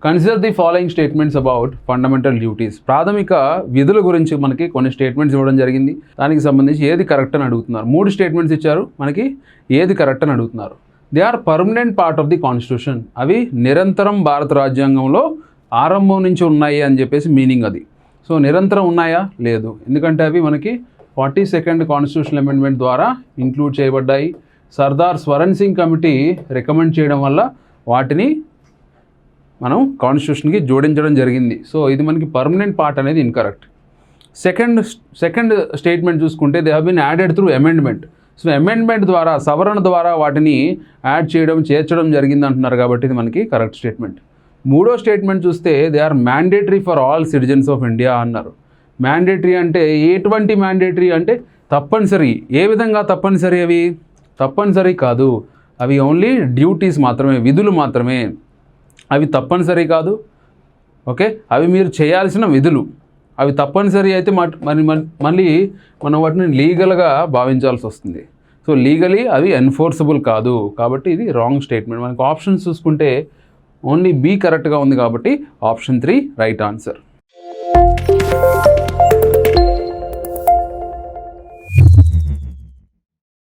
Consider the following statements about fundamental duties. ప్రాథమిక విధుల గురించి మనకి కొన్ని స్టేట్మెంట్స్ ఇవ్వడం జరిగింది. దానికి సంబంధించి ఏది కరెక్ట్ అని అడుగుతున్నారు. 3 స్టేట్మెంట్స్ ఇచ్చారు, మనకి ఏది కరెక్ట్ అని అడుగుతున్నారు. They are permanent part of the constitution. అవి నిరంతరం భారత రాజ్యాంగంలో ఆరంభం నుంచి ఉన్నాయి అని చెప్పేసి మీనింగ్ అది. సో నిరంతరం ఉన్నాయా? లేదు. ఎందుకంటే అవి మనకి 42nd కాన్స్టిట్యూషనల్ అమెండ్మెంట్ ద్వారా ఇంక్లూడ్ చేయబడ్డాయి. సర్దార్ స్వరణ్ సింగ్ కమిటీ రికమెండ్ చేయడం వల్ల వాటిని మనం కాన్స్టిట్యూషన్కి జోడించడం జరిగింది. సో ఇది మనకి పర్మనెంట్ పార్ట్ అనేది ఇన్కరెక్ట్. సెకండ్ స్టేట్మెంట్ చూసుకుంటే they have been added through amendment. So amendment ద్వారా, సవరణ ద్వారా వాటిని యాడ్ చేయడం, చేర్చడం జరిగింది అంటున్నారు కాబట్టి ఇది మనకి కరెక్ట్ స్టేట్మెంట్. 3వ స్టేట్మెంట్ చూస్తే they are mandatory for all citizens of India అన్నారు. మ్యాండేటరీ అంటే ఎటువంటి మ్యాండేటరీ అంటే తప్పనిసరి. ఏ విధంగా తప్పనిసరి? అవి తప్పనిసరి కాదు, అవి ఓన్లీ డ్యూటీస్ మాత్రమే, విధులు మాత్రమే. అవి తప్పనిసరి కాదు. ఓకే, అవి మీరు చేయాల్సిన విధులు. అవి తప్పనిసరి అయితే మళ్ళీ మనం వాటిని లీగల్గా భావించాల్సి వస్తుంది. సో లీగలీ అవి ఎన్ఫోర్సబుల్ కాదు. కాబట్టి ఇది రాంగ్ స్టేట్మెంట్. మనకు ఆప్షన్స్ చూసుకుంటే ఓన్లీ బి కరెక్ట్గా ఉంది కాబట్టి ఆప్షన్ 3 రైట్ ఆన్సర్.